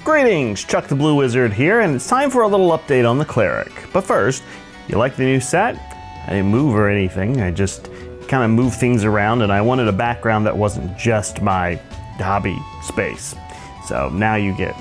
Greetings, Chuck the Blue Wizard here, and it's time for a little update on the Cleric. But first, you like the new set? I didn't move or anything, I just kind of moved things around, and I wanted a background that wasn't just my hobby space. So now you get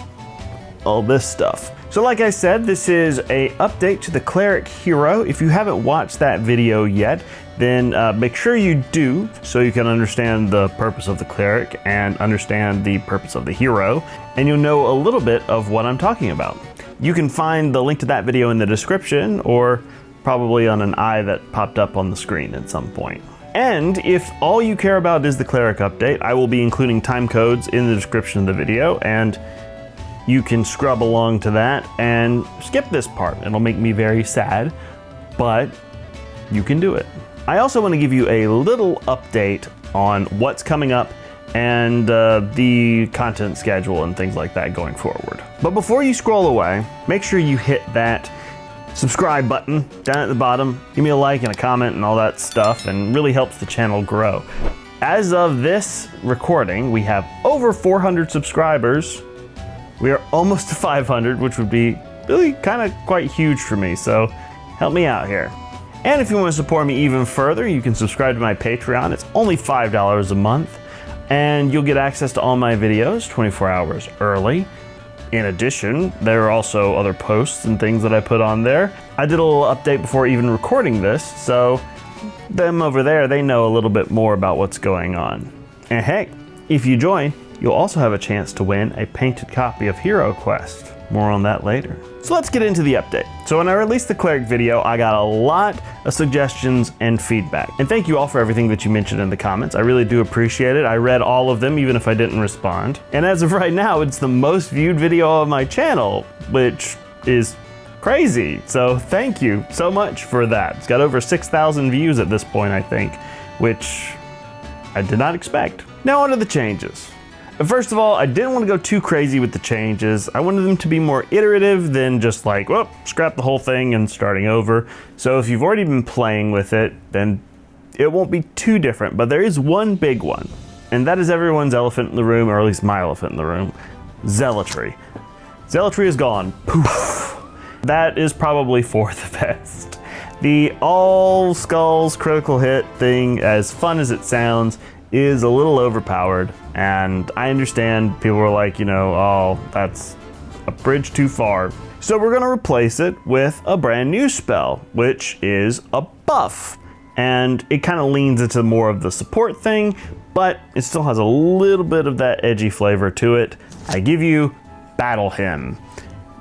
all this stuff. So like I said, this is a update to the Cleric Hero. If you haven't watched that video yet, then make sure you do, so you can understand the purpose of the Cleric and understand the purpose of the Hero, and you'll know a little bit of what I'm talking about. You can find the link to that video in the description, or probably on an eye that popped up on the screen at some point. And if all you care about is the Cleric update, I will be including time codes in the description of the video, and you can scrub along to that and skip this part. It'll make me very sad, but you can do it. I also want to give you a little update on what's coming up and the content schedule and things like that going forward. But before you scroll away, make sure you hit that subscribe button down at the bottom. Give me a like and a comment and all that stuff, and really helps the channel grow. As of this recording, we have over 400 subscribers. We are almost to 500, which would be really kind of quite huge for me, so help me out here. And if you want to support me even further, you can subscribe to my Patreon. It's only $5 a month, and you'll get access to all my videos 24 hours early. In addition, there are also other posts and things that I put on there. I did a little update before even recording this, so them over there, they know a little bit more about what's going on. And heck, if you join, you'll also have a chance to win a painted copy of HeroQuest. More on that later. So let's get into the update. So when I released the Cleric video, I got a lot of suggestions and feedback. And thank you all for everything that you mentioned in the comments. I really do appreciate it. I read all of them, even if I didn't respond. And as of right now, it's the most viewed video on my channel, which is crazy. So thank you so much for that. It's got over 6,000 views at this point, I think, which I did not expect. Now onto the changes. First of all, I didn't want to go too crazy with the changes. I wanted them to be more iterative than just like, well, scrap the whole thing and starting over. So if you've already been playing with it, then it won't be too different, but there is one big one, and that is everyone's elephant in the room, or at least my elephant in the room, Zealotry. Zealotry is gone. Poof. That is probably for the best. The all skulls critical hit thing, as fun as it sounds, is a little overpowered, and I understand people are like, you know, oh, that's a bridge too far. So we're gonna replace it with a brand new spell, which is a buff. And it kind of leans into more of the support thing, but it still has a little bit of that edgy flavor to it. I give you Battle Hymn.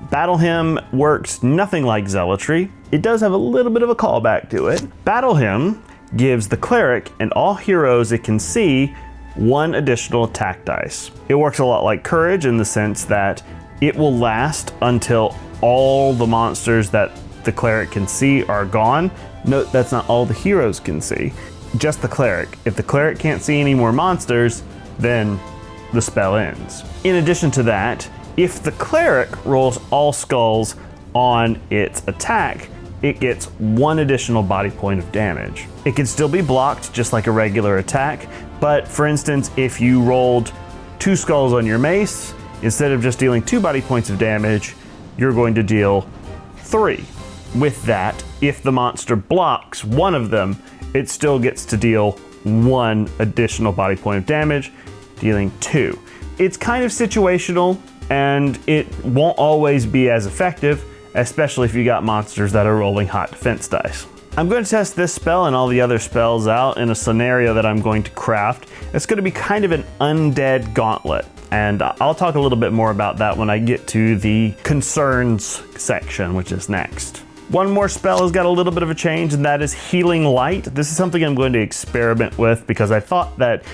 Battle Hymn works nothing like Zealotry. It does have a little bit of a callback to it. Battle Hymn gives the Cleric and all heroes it can see one additional attack dice. It works a lot like Courage in the sense that it will last until all the monsters that the Cleric can see are gone. Note, that's not all the heroes can see, just the Cleric. If the Cleric can't see any more monsters, then the spell ends. In addition to that, if the Cleric rolls all skulls on its attack, it gets one additional body point of damage. It can still be blocked just like a regular attack, but for instance, if you rolled 2 skulls on your mace, instead of just dealing 2 body points of damage, you're going to deal 3. With that, if the monster blocks one of them, it still gets to deal 1 additional body point of damage, dealing 2. It's kind of situational, and it won't always be as effective, especially if you got monsters that are rolling hot defense dice. I'm going to test this spell and all the other spells out in a scenario that I'm going to craft. It's going to be kind of an undead gauntlet, and I'll talk a little bit more about that when I get to the concerns section, which is next. One more spell has got a little bit of a change, and that is Healing Light. This is something I'm going to experiment with because I thought that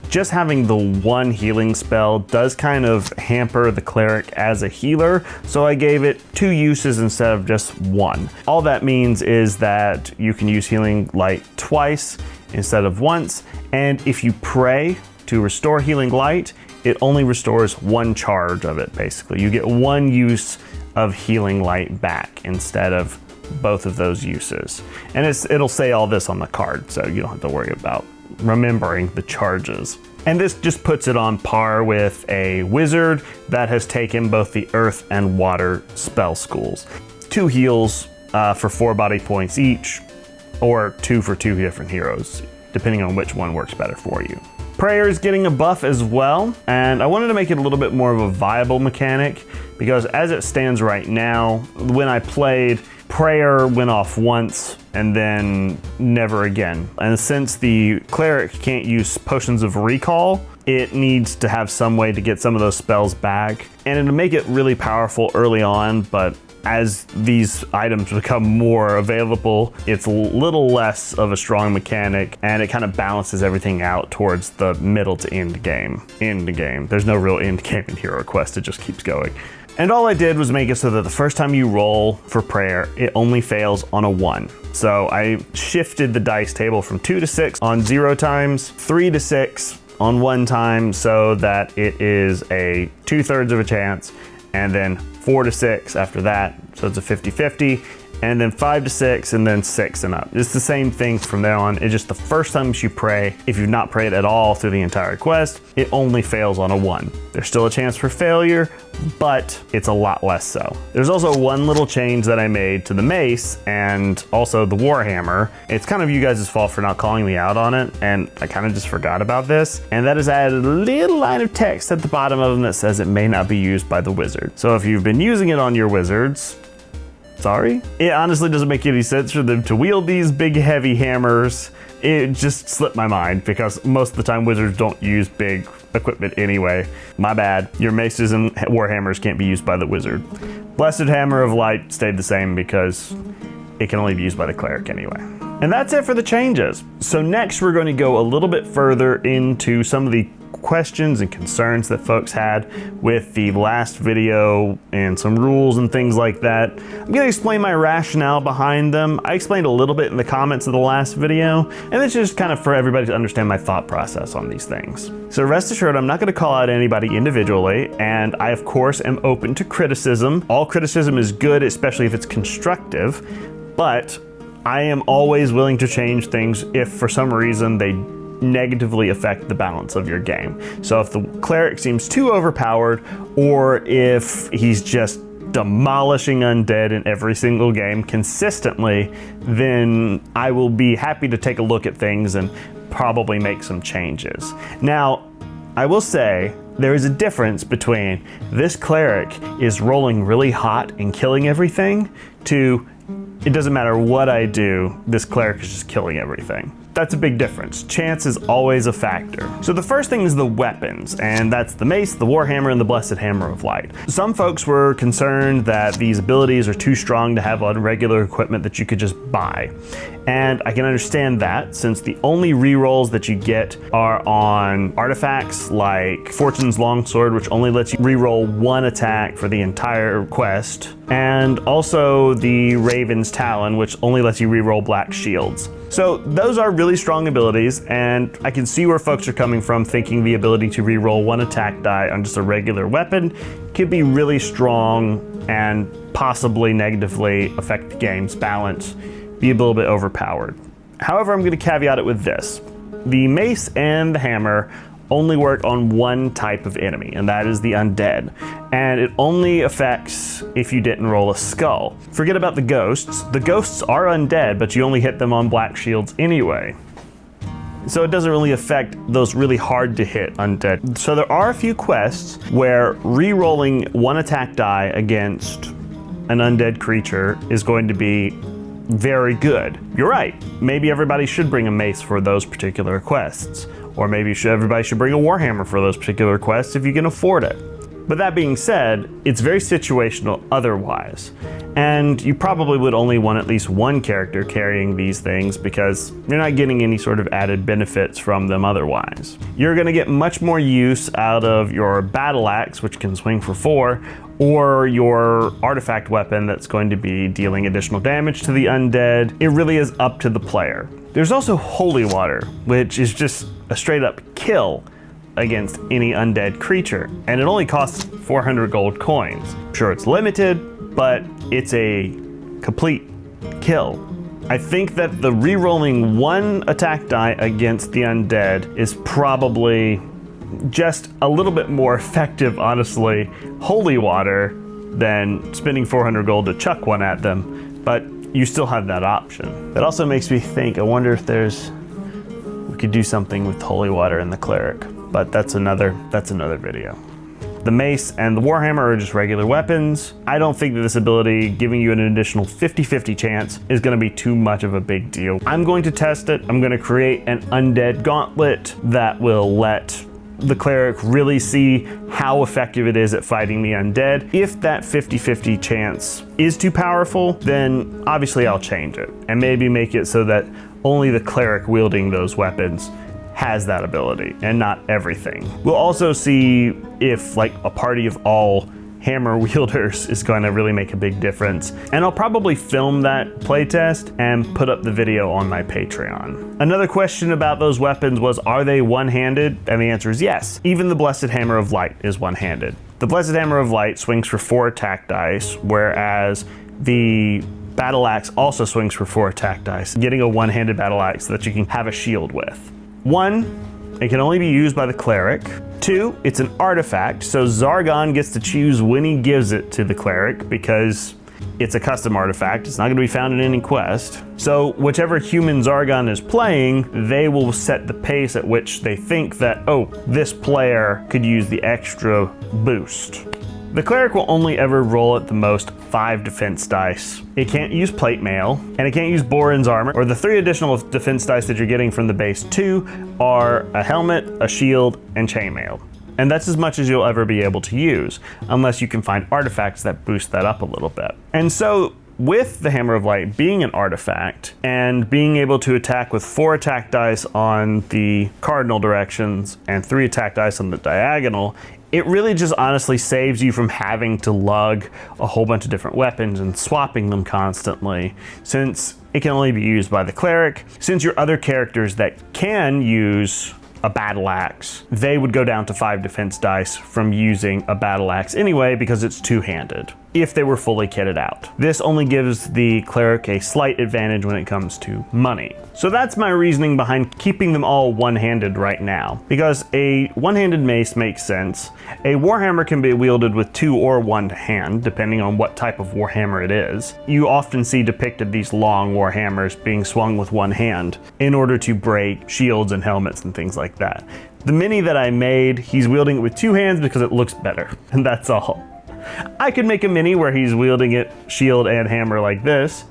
just having the one healing spell does kind of hamper the Cleric as a healer, so I gave it 2 uses instead of just 1. All that means is that you can use Healing Light twice instead of once, and if you pray to restore Healing Light, it only restores 1 charge of it, basically. You get 1 use of Healing Light back instead of both of those uses. And it'll say all this on the card, so you don't have to worry about remembering the charges. And this just puts it on par with a wizard that has taken both the earth and water spell schools. 2 heals for 4 body points each, or 2 for 2 different heroes, depending on which one works better for you. Prayer is getting a buff as well, and I wanted to make it a little bit more of a viable mechanic, because as it stands right now, when I played, Prayer went off once and then never again. And since the Cleric can't use potions of recall, it needs to have some way to get some of those spells back. And it'll make it really powerful early on, but as these items become more available, it's a little less of a strong mechanic, and it kind of balances everything out towards the middle to end game. There's no real end game in HeroQuest, it just keeps going. And all I did was make it so that the first time you roll for prayer, it only fails on a 1. So I shifted the dice table from 2 to 6 on 0 times, 3 to 6 on 1 time, so that it is a 2/3 of a chance, and then 4 to 6 after that, so it's a 50-50, and then 5 to 6, and then 6 and up. It's the same thing from there on. It's just the first time you pray, if you've not prayed at all through the entire quest, it only fails on a 1. There's still a chance for failure, but it's a lot less so. There's also one little change that I made to the mace and also the warhammer. It's kind of you guys' fault for not calling me out on it, and I kind of just forgot about this. And that is I added a little line of text at the bottom of them that says it may not be used by the wizard. So if you've been using it on your wizards, sorry. It honestly doesn't make any sense for them to wield these big heavy hammers. It just slipped my mind because most of the time wizards don't use big equipment anyway. My bad. Your maces and warhammers can't be used by the wizard. Blessed Hammer of Light stayed the same because it can only be used by the cleric anyway. And that's it for the changes. So next we're going to go a little bit further into some of the questions and concerns that folks had with the last video and some rules and things like that. I'm going to explain my rationale behind them. I explained a little bit in the comments of the last video, and it's just kind of for everybody to understand my thought process on these things. So rest assured, I'm not going to call out anybody individually, and I of course am open to criticism. All criticism is good, especially if it's constructive, but I am always willing to change things if for some reason they negatively affect the balance of your game. So if the cleric seems too overpowered, or if he's just demolishing undead in every single game consistently, then I will be happy to take a look at things and probably make some changes. Now, I will say there is a difference between this cleric is rolling really hot and killing everything to it doesn't matter what I do, this cleric is just killing everything. That's a big difference. Chance is always a factor. So the first thing is the weapons, and that's the mace, the warhammer, and the blessed hammer of light. Some folks were concerned that these abilities are too strong to have on regular equipment that you could just buy. And I can understand that, since the only rerolls that you get are on artifacts like Fortune's Longsword, which only lets you reroll 1 attack for the entire quest, and also the Raven's Talon, which only lets you reroll black shields. So those are really strong abilities, and I can see where folks are coming from, thinking the ability to reroll 1 attack die on just a regular weapon could be really strong and possibly negatively affect the game's balance, be a little bit overpowered. However, I'm going to caveat it with this. The mace and the hammer only work on 1 type of enemy, and that is the undead. And it only affects if you didn't roll a skull. Forget about the ghosts. The ghosts are undead, but you only hit them on black shields anyway. So it doesn't really affect those really hard to hit undead. So there are a few quests where re-rolling 1 attack die against an undead creature is going to be very good. You're right. Maybe everybody should bring a mace for those particular quests. Or maybe everybody should bring a warhammer for those particular quests if you can afford it. But that being said, it's very situational otherwise. And you probably would only want at least 1 character carrying these things because you're not getting any sort of added benefits from them otherwise. You're going to get much more use out of your battle axe, which can swing for 4, or your artifact weapon that's going to be dealing additional damage to the undead. It really is up to the player. There's also holy water, which is just a straight up kill against any undead creature, and it only costs 400 gold coins. Sure, it's limited, but it's a complete kill. I think that the re-rolling 1 attack die against the undead is probably just a little bit more effective, honestly, holy water than spending 400 gold to chuck one at them, but you still have that option. That also makes me think, I wonder if we could do something with holy water and the cleric, but that's another video. The mace and the warhammer are just regular weapons. I don't think that this ability, giving you an additional 50-50 chance, is gonna be too much of a big deal. I'm going to test it. I'm gonna create an undead gauntlet that will let the cleric really see how effective it is at fighting the undead. If that 50-50 chance is too powerful, then obviously I'll change it and maybe make it so that only the cleric wielding those weapons has that ability and not everything. We'll also see if like a party of all hammer wielders is going to really make a big difference. And I'll probably film that playtest and put up the video on my Patreon. Another question about those weapons was, are they one-handed? And the answer is yes. Even the Blessed Hammer of Light is one-handed. The Blessed Hammer of Light swings for 4 attack dice, whereas the Battle Axe also swings for 4 attack dice, getting a one-handed battle axe that you can have a shield with. 1, it can only be used by the cleric. 2, it's an artifact, so Zargon gets to choose when he gives it to the cleric because it's a custom artifact. It's not going to be found in any quest. So whichever human Zargon is playing, they will set the pace at which they think that, oh, this player could use the extra boost. The cleric will only ever roll at the most 5 defense dice. It can't use plate mail, and it can't use Borin's armor, or the 3 additional defense dice that you're getting from the base 2 are a helmet, a shield, and chainmail. And that's as much as you'll ever be able to use, unless you can find artifacts that boost that up a little bit. And so, with the Hammer of Light being an artifact, and being able to attack with 4 attack dice on the cardinal directions, and 3 attack dice on the diagonal, it really just honestly saves you from having to lug a whole bunch of different weapons and swapping them constantly, since it can only be used by the cleric. Since your other characters that can use a battle axe, they would go down to 5 defense dice from using a battle axe anyway because it's two-handed, if they were fully kitted out. This only gives the cleric a slight advantage when it comes to money. So that's my reasoning behind keeping them all one-handed right now, because a one-handed mace makes sense. A warhammer can be wielded with 2 or 1 hand, depending on what type of warhammer it is. You often see depicted these long warhammers being swung with 1 hand in order to break shields and helmets and things like that. The mini that I made, he's wielding it with 2 hands because it looks better, and that's all. I could make a mini where he's wielding it shield and hammer like this,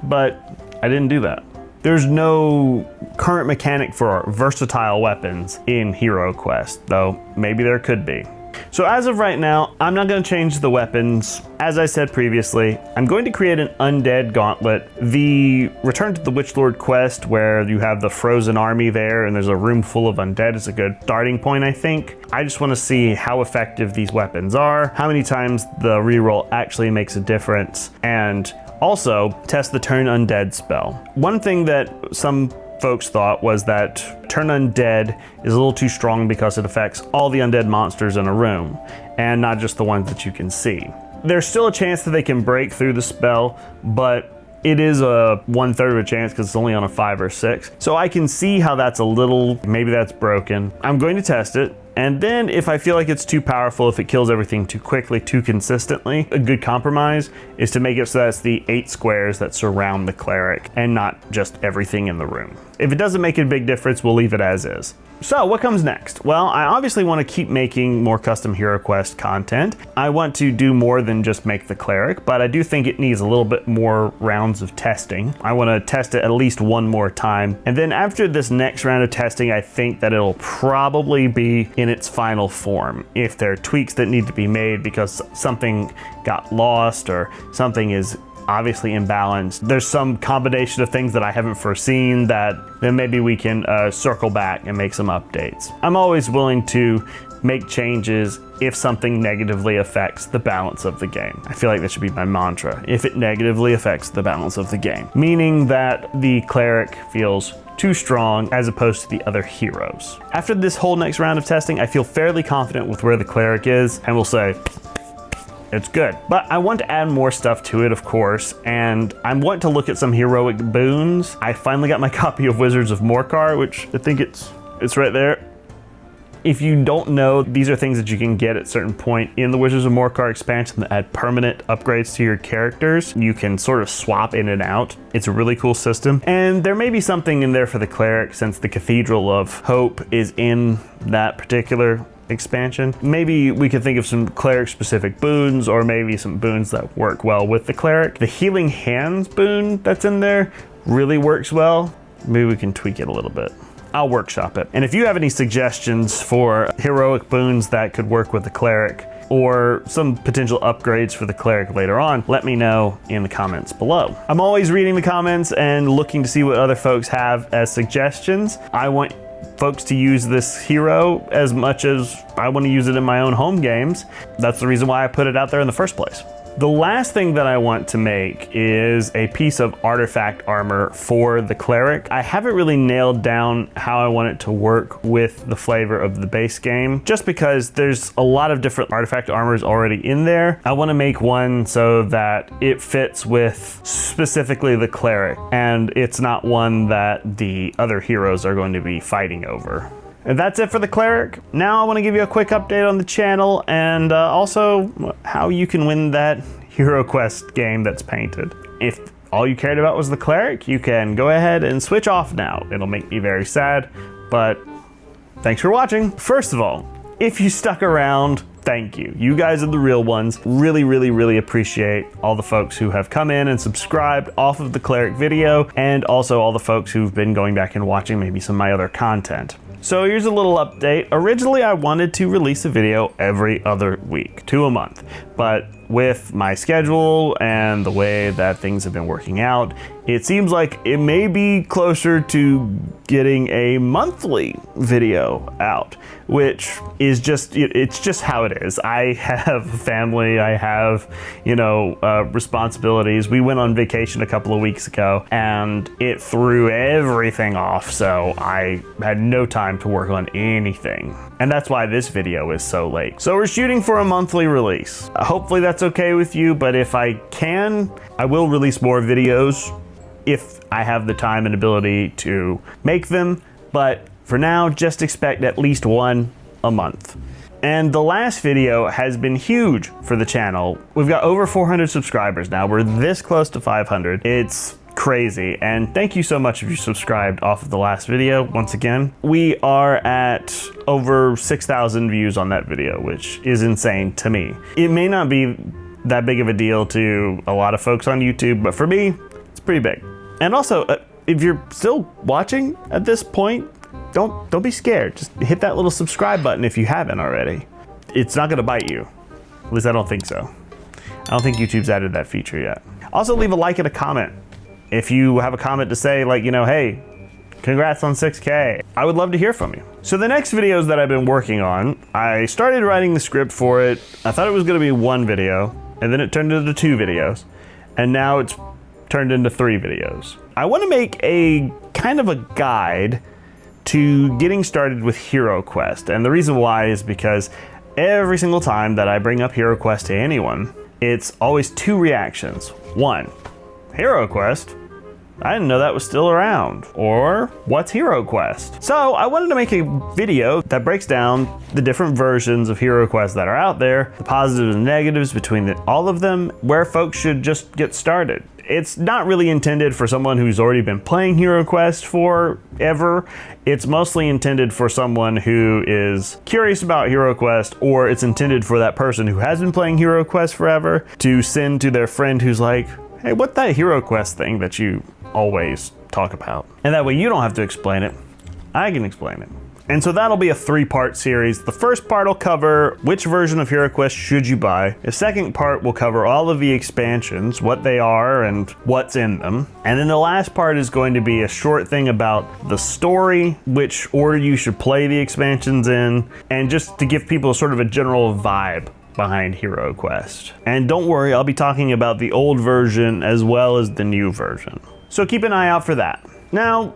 but I didn't do that. There's no current mechanic for versatile weapons in HeroQuest, though maybe there could be. So as of right now, I'm not going to change the weapons. As I said previously, I'm going to create an undead gauntlet. The Return to the Witchlord quest, where you have the frozen army there and there's a room full of undead, is a good starting point, I think. I just want to see how effective these weapons are, how many times the reroll actually makes a difference, and also test the Turn Undead spell. One thing that some folks thought was that Turn Undead is a little too strong because it affects all the undead monsters in a room, and not just the ones that you can see. There's still a chance that they can break through the spell, but it is a 1/3 of a chance because it's only on a 5 or 6. So I can see how that's a little, maybe that's broken. I'm going to test it. And then if I feel like it's too powerful, if it kills everything too quickly, too consistently, a good compromise is to make it so that's the 8 squares that surround the cleric and not just everything in the room. If it doesn't make a big difference, we'll leave it as is. So what comes next? Well, I obviously want to keep making more custom HeroQuest content. I want to do more than just make the cleric, but I do think it needs a little bit more rounds of testing. I want to test it at least 1 more time. And then after this next round of testing, I think that it'll probably be in its final form. If there are tweaks that need to be made because something got lost or something is obviously imbalanced, there's some combination of things that I haven't foreseen, that then maybe we can circle back and make some updates. I'm always willing to make changes if something negatively affects the balance of the game. I feel like that should be my mantra. If it negatively affects the balance of the game, meaning that the cleric feels too strong as opposed to the other heroes. After this whole next round of testing, I feel fairly confident with where the cleric is, and we'll say it's good. But I want to add more stuff to it, of course, and I want to look at some heroic boons. I finally got my copy of Wizards of Morcar, which I think it's right there. If you don't know, these are things that you can get at certain point in the Wizards of Morcar expansion that add permanent upgrades to your characters. You can sort of swap in and out. It's a really cool system. And there may be something in there for the Cleric, since the Cathedral of Hope is in that particular expansion. Maybe we could think of some Cleric specific boons, or maybe some boons that work well with the Cleric. The Healing Hands boon that's in there really works well. Maybe we can tweak it a little bit. I'll workshop it. And if you have any suggestions for heroic boons that could work with the Cleric, or some potential upgrades for the Cleric later on, let me know in the comments below. I'm always reading the comments and looking to see what other folks have as suggestions. I want folks to use this hero as much as I want to use it in my own home games. That's the reason why I put it out there in the first place. The last thing that I want to make is a piece of artifact armor for the Cleric. I haven't really nailed down how I want it to work with the flavor of the base game, just because there's a lot of different artifact armors already in there. I want to make one so that it fits with specifically the Cleric, and it's not one that the other heroes are going to be fighting over. And that's it for the Cleric. Now I want to give you a quick update on the channel, and also how you can win that HeroQuest game that's painted. If all you cared about was the Cleric, you can go ahead and switch off now. It'll make me very sad, but thanks for watching. First of all, if you stuck around, thank you. You guys are the real ones. Really, really, really appreciate all the folks who have come in and subscribed off of the Cleric video, and also all the folks who've been going back and watching maybe some of my other content. So here's a little update. Originally, I wanted to release a video every other week, 2 a month, but with my schedule and the way that things have been working out, it seems like it may be closer to getting a monthly video out, which is just, it's just how it is. I have a family, I have, responsibilities. We went on vacation a couple of weeks ago and it threw everything off, so I had no time to work on anything. And that's why this video is so late. So we're shooting for a monthly release. Hopefully that's okay with you, but if I can, I will release more videos if I have the time and ability to make them. But for now, just expect at least one a month. And the last video has been huge for the channel. We've got over 400 subscribers now. We're this close to 500. It's crazy, and thank you so much if you subscribed off of the last video. Once again, we are at over 6,000 views on that video, which is insane to me. It may not be that big of a deal to a lot of folks on YouTube, but for me, it's pretty big. And also, if you're still watching at this point, don't be scared. Just hit that little subscribe button if you haven't already. It's not gonna bite you. At least I don't think so. I don't think YouTube's added that feature yet. Also, leave a like and a comment. If you have a comment to say, like, hey, congrats on 6K, I would love to hear from you. So the next videos that I've been working on, I started writing the script for it. I thought it was gonna be 1 video, and then it turned into 2 videos, and now it's turned into 3 videos. I wanna make a kind of a guide to getting started with HeroQuest, and the reason why is because every single time that I bring up HeroQuest to anyone, it's always 2 reactions. 1, HeroQuest? I didn't know that was still around. Or, what's HeroQuest? So I wanted to make a video that breaks down the different versions of HeroQuest that are out there, the positives and negatives between all of them, where folks should just get started. It's not really intended for someone who's already been playing HeroQuest forever. It's mostly intended for someone who is curious about HeroQuest, or it's intended for that person who has been playing HeroQuest forever to send to their friend who's like, hey, what's that HeroQuest thing that you always talk about? And that way you don't have to explain it. I can explain it. And so that'll be a 3-part series. The first part will cover which version of HeroQuest should you buy. The second part will cover all of the expansions, what they are and what's in them. And then the last part is going to be a short thing about the story, which order you should play the expansions in, and just to give people sort of a general vibe behind HeroQuest. And don't worry, I'll be talking about the old version as well as the new version. So keep an eye out for that. Now,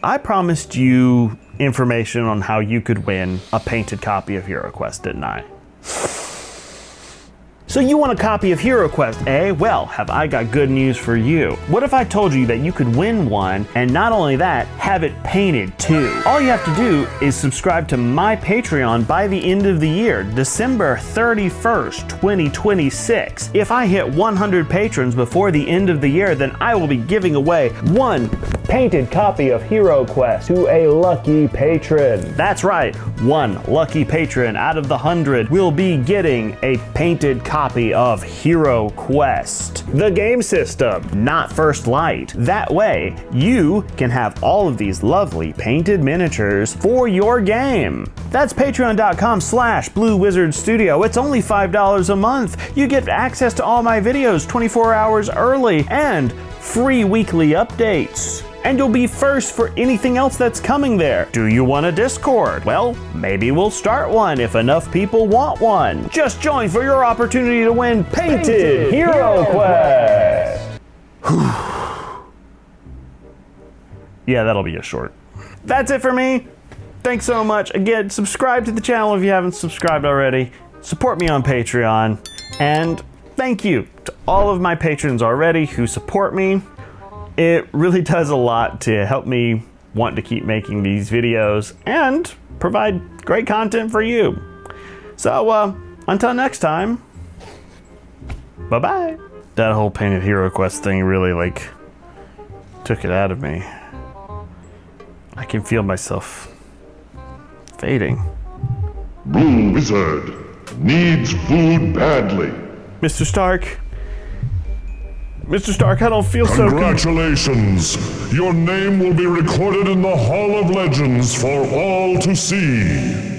I promised you information on how you could win a painted copy of HeroQuest, didn't I? So you want a copy of HeroQuest, eh? Well, have I got good news for you. What if I told you that you could win one, and not only that, have it painted too? All you have to do is subscribe to my Patreon by the end of the year, December 31st, 2026. If I hit 100 patrons before the end of the year, then I will be giving away one painted copy of HeroQuest to a lucky patron. That's right, one lucky patron out of the 100 will be getting a painted copy of HeroQuest, the game system, not First Light. That way, you can have all of these lovely painted miniatures for your game. That's patreon.com/Blue Wizard Studio. It's only $5 a month. You get access to all my videos 24 hours early and free weekly updates. And you'll be first for anything else that's coming there. Do you want a Discord? Well, maybe we'll start one if enough people want one. Just join for your opportunity to win Painted HeroQuest! Yeah, that'll be a short. That's it for me. Thanks so much. Again, subscribe to the channel if you haven't subscribed already. Support me on Patreon. And thank you to all of my patrons already who support me. It really does a lot to help me want to keep making these videos and provide great content for you. So, until next time, bye-bye. That whole Painted HeroQuest thing really, took it out of me. I can feel myself fading. Blue Wizard needs food badly. Mr. Stark, I don't feel so good. Congratulations! Your name will be recorded in the Hall of Legends for all to see.